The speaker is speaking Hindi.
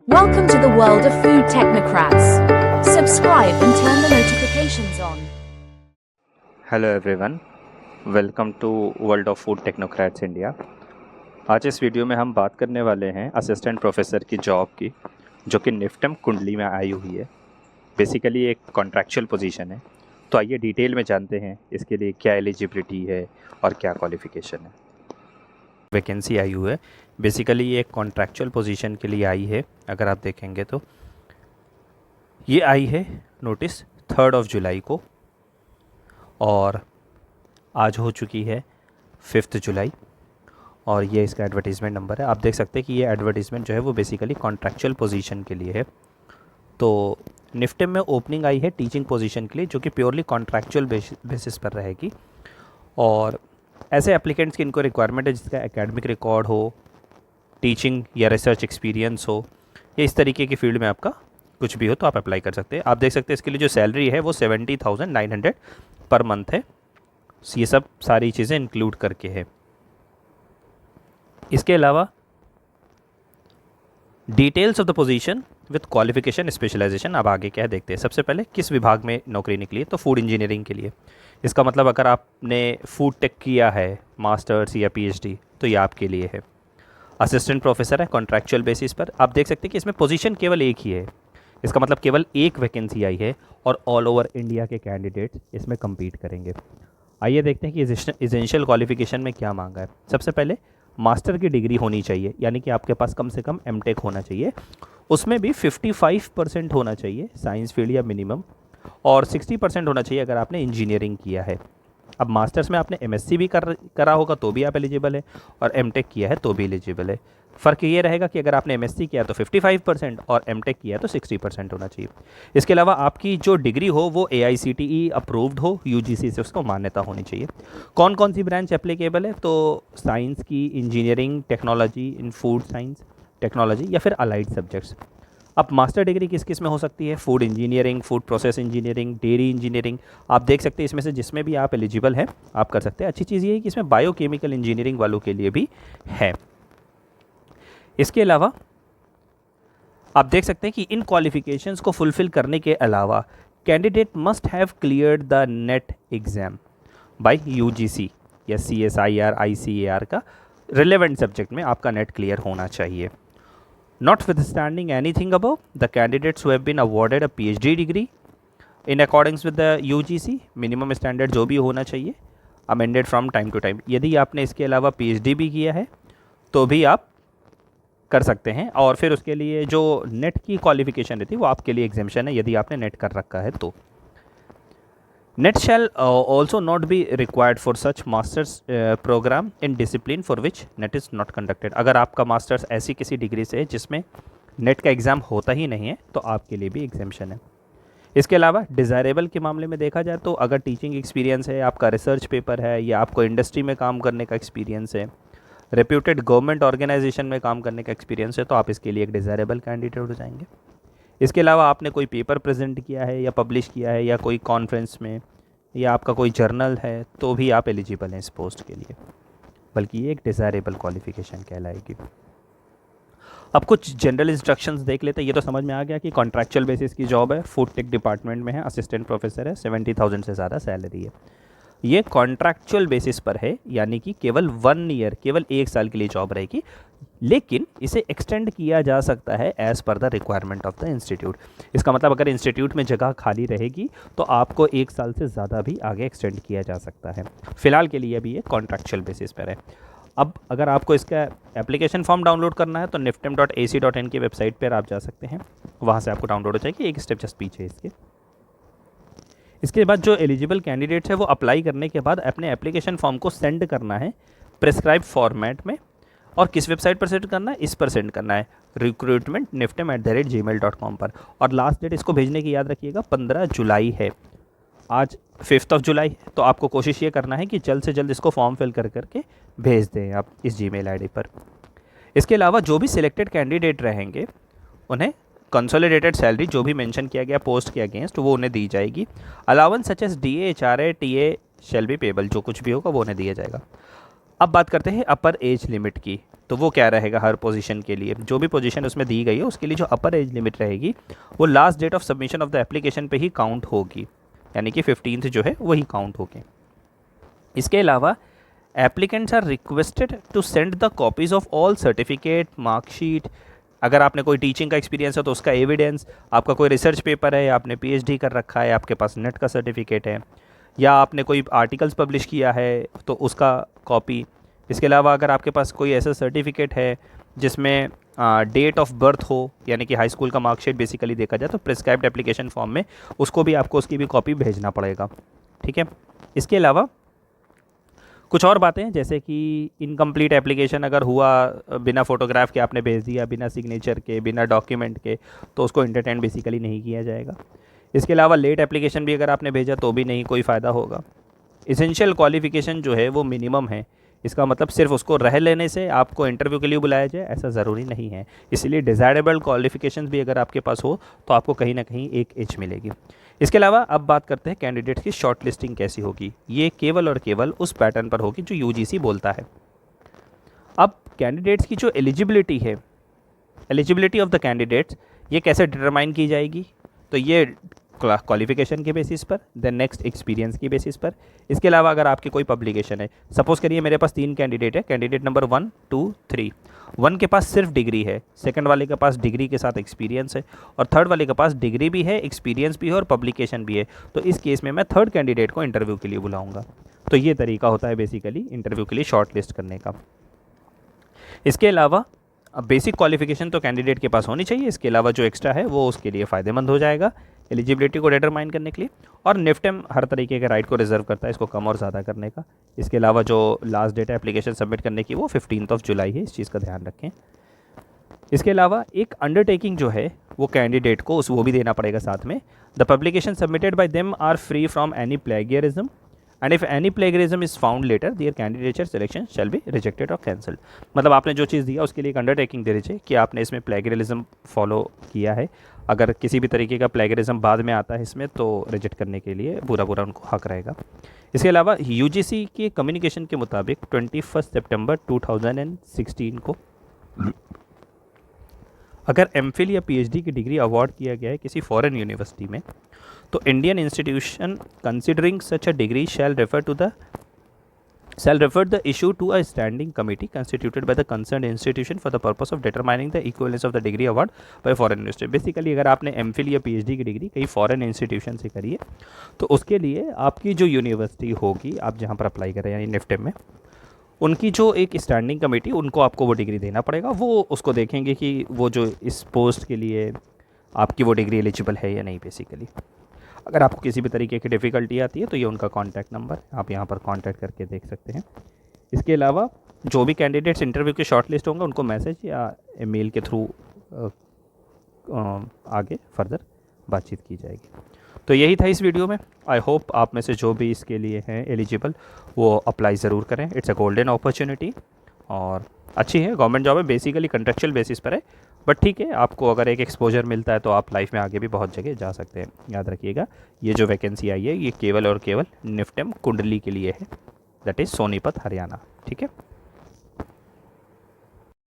Welcome to the world of food technocrats. Subscribe and turn the notifications on. Hello everyone, welcome to world of food technocrats India. आज इस वीडियो में हम बात करने वाले हैं असिस्टेंट प्रोफेसर की जॉब की, जो कि निफ्टम कुंडली में आई हुई है। बेसिकली एक कॉन्ट्रैक्चुअल पोजीशन है। तो आइए डिटेल में जानते हैं इसके लिए क्या एलिजिबिलिटी है और क्या क्वालिफ़िकेशन है। वैकेंसी आई हुई है, बेसिकली ये एक कॉन्ट्रैक्चुअल पोजीशन के लिए आई है। अगर आप देखेंगे तो ये आई है नोटिस 3 जुलाई को और आज हो चुकी है 5 जुलाई, और ये इसका एडवर्टीज़मेंट नंबर है। आप देख सकते हैं कि ये एडवर्टीज़मेंट जो है वो बेसिकली कॉन्ट्रैक्चुअल पोजीशन के लिए है। तो निफ्टम में ओपनिंग आई है टीचिंग पोजीशन के लिए, जो कि प्योरली कॉन्ट्रैक्चुअल बेसिस पर रहेगी। और ऐसे एप्लीकेंट्स की इनको रिक्वायरमेंट है जिसका एकेडमिक रिकॉर्ड हो, टीचिंग या रिसर्च एक्सपीरियंस हो, या इस तरीके की फील्ड में आपका कुछ भी हो तो आप अप्लाई कर सकते हैं। आप देख सकते हैं इसके लिए जो सैलरी है वो 70,900 पर मंथ है। ये सब सारी चीज़ें इंक्लूड करके है। इसके अलावा details of the position with qualification specialisation अब आगे क्या है देखते हैं। सबसे पहले किस विभाग में नौकरी निकली है, तो फूड इंजीनियरिंग के लिए। इसका मतलब अगर आपने फूड टेक किया है मास्टर्स या पीएचडी तो ये आपके लिए है। असिस्टेंट प्रोफेसर है कॉन्ट्रैक्चुअल बेसिस पर। आप देख सकते हैं कि इसमें पोजीशन केवल एक ही है। इसका मतलब केवल एक वैकेंसी आई है और ऑल ओवर इंडिया के कैंडिडेट्स इसमें कम्पीट करेंगे। आइए देखते हैं कि एसेंशियल क्वालिफिकेशन में क्या मांगा है। सबसे पहले मास्टर की डिग्री होनी चाहिए, यानी कि आपके पास कम से कम एमटेक होना चाहिए। उसमें भी 55% होना चाहिए साइंस फील्ड या मिनिमम, और 60% होना चाहिए अगर आपने इंजीनियरिंग किया है। अब मास्टर्स में आपने एमएससी भी करा होगा तो भी आप एलिजिबल है, और एमटेक किया है तो भी एलिजिबल है। फ़र्क ये रहेगा कि अगर आपने एमएससी किया तो 55% और एमटेक किया तो 60% होना चाहिए। इसके अलावा आपकी जो डिग्री हो वो एआईसीटीई अप्रूव्ड हो, यूजीसी से उसको मान्यता होनी चाहिए। कौन कौन सी ब्रांच एप्लीकेबल है, तो साइंस की, इंजीनियरिंग, टेक्नोलॉजी, इन फूड साइंस टेक्नोलॉजी, या फिर अलाइड सब्जेक्ट्स। अब मास्टर डिग्री किस किस में हो सकती है, food engineering, food process engineering, dairy engineering. आप देख सकते हैं इसमें से जिसमें भी आप एलिजिबल हैं आप कर सकते हैं। अच्छी चीज़ ये है कि इसमें बायोकेमिकल इंजीनियरिंग वालों के लिए भी है। इसके अलावा आप देख सकते हैं कि इन क्वालिफिकेशंस को फुलफिल करने के अलावा candidate must have cleared the net exam by UGC या सीएसआईआर आईसीएआर का रिलेवेंट सब्जेक्ट में आपका नेट क्लियर होना चाहिए। Notwithstanding anything above, the candidates who have been awarded a PhD degree in accordance with the UGC minimum standard जो भी होना चाहिए, amended from time to time। यदि आपने इसके अलावा PhD भी किया है तो भी आप कर सकते हैं, और फिर उसके लिए जो नेट की क्वालिफिकेशन रहती है वो आपके लिए एग्जामेशन है यदि आपने नेट कर रखा है तो। NET shall also not be required for such masters programme in discipline for which NET is not conducted. अगर आपका मास्टर्स ऐसी किसी डिग्री से है जिसमें नेट का एग्ज़ाम होता ही नहीं है तो आपके लिए भी एग्जामेशन है। इसके अलावा डिज़ायरेबल के मामले में देखा जाए तो अगर टीचिंग एक्सपीरियंस है, आपका रिसर्च पेपर है, या आपको इंडस्ट्री में काम करने का एक्सपीरियंस है, रेप्यूटेड गवर्नमेंट ऑर्गेनाइजेशन में काम करने का एक्सपीरियंस है, तो आप इसके लिए एक डिज़ायरेबल कैंडिडेट हो जाएंगे। इसके अलावा आपने कोई पेपर प्रेजेंट किया है या पब्लिश किया है या कोई कॉन्फ्रेंस में, या आपका कोई जर्नल है, तो भी आप एलिजिबल हैं इस पोस्ट के लिए, बल्कि ये एक डिज़ायरेबल क्वालिफिकेशन कहलाएगी। अब कुछ जनरल इंस्ट्रक्शंस देख लेते हैं। ये तो समझ में आ गया कि कॉन्ट्रैक्चुअल बेसिस की जॉब है, फूड टेक डिपार्टमेंट में है, असिस्टेंट प्रोफेसर है, 70,000 से ज़्यादा सैलरी है। ये कॉन्ट्रैक्चुअल बेसिस पर है, यानी कि केवल 1 ईयर, केवल 1 साल के लिए जॉब रहेगी, लेकिन इसे एक्सटेंड किया जा सकता है as per the requirement of the institute. इसका मतलब अगर इंस्टीट्यूट में जगह खाली रहेगी तो आपको 1 साल से ज़्यादा भी आगे एक्सटेंड किया जा सकता है। फिलहाल के लिए अभी ये कॉन्ट्रैक्चुअल बेसिस पर है। अब अगर आपको इसका एप्लीकेशन फॉर्म डाउनलोड करना है तो niftem.ac.in की वेबसाइट पर आप जा सकते हैं, वहाँ से आपको डाउनलोड हो जाएगी। एक स्टेप जस्ट पीछे इसके बाद जो एलिजिबल कैंडिडेट्स है वो अप्लाई करने के बाद अपने एप्लीकेशन फॉर्म को सेंड करना है प्रिस्क्राइब फॉर्मेट में। और किस वेबसाइट पर सेंड करना है, इस पर सेंड करना है, recruitment@niftem@gmail.com पर। और लास्ट डेट इसको भेजने की याद रखिएगा 15 जुलाई है। आज 5 जुलाई है, तो आपको कोशिश ये करना है कि जल्द से जल्द इसको फॉर्म फिल कर करके भेज दें आप इस जीमेल आईडी पर। इसके अलावा जो भी सिलेक्टेड कैंडिडेट रहेंगे उन्हें कंसोलिडेटेड सैलरी जो भी मेंशन किया गया पोस्ट के अगेंस्ट वो उन्हें दी जाएगी। Allowance such as DA HRA TA shall be payable, जो कुछ भी होगा वो उन्हें दिया जाएगा। अब बात करते हैं अपर एज लिमिट की। तो वो क्या रहेगा, हर पोजीशन के लिए जो भी पोजीशन उसमें दी गई है उसके लिए जो अपर एज लिमिट रहेगी वो last date of submission of the application पे ही काउंट होगी, यानी कि 15th जो है वही काउंट होगी। इसके अलावा applicants are requested to send the copies of all certificate, marksheet, अगर आपने कोई टीचिंग का एक्सपीरियंस है तो उसका एविडेंस, आपका कोई रिसर्च पेपर है या आपने पीएचडी कर रखा है, आपके पास नेट का सर्टिफिकेट है, या आपने कोई आर्टिकल्स पब्लिश किया है तो उसका कॉपी। इसके अलावा अगर आपके पास कोई ऐसा सर्टिफिकेट है जिसमें डेट ऑफ बर्थ हो, यानी कि हाई स्कूल का मार्कशीट बेसिकली देखा जाए तो प्रिस्क्राइब्ड एप्लीकेशन फॉर्म में उसको भी आपको उसकी भी कॉपी भेजना पड़ेगा। ठीक है। इसके अलावा कुछ और बातें, जैसे कि इनकम्प्लीट एप्लीकेशन अगर हुआ, बिना फ़ोटोग्राफ के आपने भेज दिया, बिना सिग्नेचर के, बिना डॉक्यूमेंट के, तो उसको एंटरटेन बेसिकली नहीं किया जाएगा। इसके अलावा लेट एप्लीकेशन भी अगर आपने भेजा तो भी नहीं कोई फ़ायदा होगा। इसेंशियल क्वालिफ़िकेशन जो है वो मिनिमम है, इसका मतलब सिर्फ उसको रह लेने से आपको इंटरव्यू के लिए बुलाया जाए ऐसा ज़रूरी नहीं है। इसलिए डिज़ायरेबल क्वालिफ़िकेशंस भी अगर आपके पास हो तो आपको कहीं ना कहीं एक एज मिलेगी। इसके अलावा अब बात करते हैं कैंडिडेट्स की शॉर्ट लिस्टिंग कैसी होगी। ये केवल और केवल उस पैटर्न पर होगी जो यूजीसी बोलता है। अब कैंडिडेट्स की जो एलिजिबिलिटी है, एलिजिबिलिटी ऑफ द कैंडिडेट्स, ये कैसे डिटरमाइन की जाएगी, तो ये क्वालिफिकेशन के बेसिस पर, देन नेक्स्ट एक्सपीरियंस की बेसिस पर। इसके अलावा अगर आपकी कोई पब्लिकेशन है, सपोज करिए मेरे पास 3 कैंडिडेट है, कैंडिडेट नंबर 1, 2, 3। 1 के पास सिर्फ डिग्री है, सेकंड वाले के पास डिग्री के साथ एक्सपीरियंस है, और थर्ड वाले के पास डिग्री भी है, एक्सपीरियंस भी है और पब्लिकेशन भी है। तो इस केस में मैं थर्ड कैंडिडेट को इंटरव्यू के लिए बुलाऊंगा। तो ये तरीका होता है बेसिकली इंटरव्यू के लिए शॉर्ट लिस्ट करने का। इसके अलावा बेसिक क्वालिफिकेशन तो कैंडिडेट के पास होनी चाहिए, इसके अलावा जो एक्स्ट्रा है वो उसके लिए फ़ायदेमंद हो जाएगा एलिजिबिलिटी को डिटरमाइन करने के लिए। और निफ्टेम हर तरीके के राइट को रिजर्व करता है इसको कम और ज़्यादा करने का। इसके अलावा जो लास्ट डेट है एप्लीकेशन सबमिट करने की वो 15 जुलाई है, इस चीज़ का ध्यान रखें। इसके अलावा एक अंडरटेकिंग जो है वो कैंडिडेट को वो भी देना पड़ेगा साथ में। The publication submitted by them are free from any plagiarism and if any plagiarism is found later their candidature selection shall be rejected और कैंसल्ड। मतलब आपने जो चीज़ दिया उसके लिए एक अंडरटेकिंग दे दीजिए कि आपने इसमें प्लेगरिज्म फॉलो किया है। अगर किसी भी तरीके का प्लेगरिज्म बाद में आता है इसमें तो रिजेक्ट करने के लिए पूरा उनको हक रहेगा। इसके अलावा यूजीसी के कम्युनिकेशन के मुताबिक 21 सितंबर 2016 को अगर एमफिल या पीएचडी की डिग्री अवार्ड किया गया है किसी फॉरेन यूनिवर्सिटी में, तो Indian institution considering such a degree shall refer the issue to a standing committee constituted by the concerned institution for the purpose of determining the equivalence of the degree award by foreign university। Basically अगर आपने एमफिल या पीएचडी की डिग्री कहीं फॉरेन इंस्टीट्यूशन से करी है तो उसके लिए आपकी जो यूनिवर्सिटी होगी, आप जहाँ पर अप्लाई कर रहे हैं यानी निफ्टेम में, उनकी जो एक स्टैंडिंग कमेटी, उनको आपको वो डिग्री देना पड़ेगा। वो उसको देखेंगे कि वो जो इस पोस्ट के लिए आपकी वो डिग्री एलिजिबल है या नहीं। बेसिकली अगर आपको किसी भी तरीके की डिफ़िकल्टी आती है तो ये उनका कॉन्टैक्ट नंबर आप यहाँ पर कॉन्टैक्ट करके देख सकते हैं। इसके अलावा जो भी कैंडिडेट्स इंटरव्यू के शॉर्ट लिस्ट होंगे उनको मैसेज या मेल के थ्रू आगे फर्दर बातचीत की जाएगी। तो यही था इस वीडियो में। आई होप आप में से जो भी इसके लिए हैं एलिजिबल वो अप्लाई ज़रूर करें। इट्स अ गोल्डन अपॉर्चुनिटी और अच्छी है, गवर्नमेंट जॉब है, बेसिकली कंट्रेक्चुअल बेसिस पर है, बट ठीक है, आपको अगर एक एक्सपोजर मिलता है तो आप लाइफ में आगे भी बहुत जगह जा सकते हैं। याद रखिएगा ये जो वैकेंसी आई है ये केवल और केवल निफ्टेम कुंडली के लिए है, दैट इज़ सोनीपत हरियाणा। ठीक है।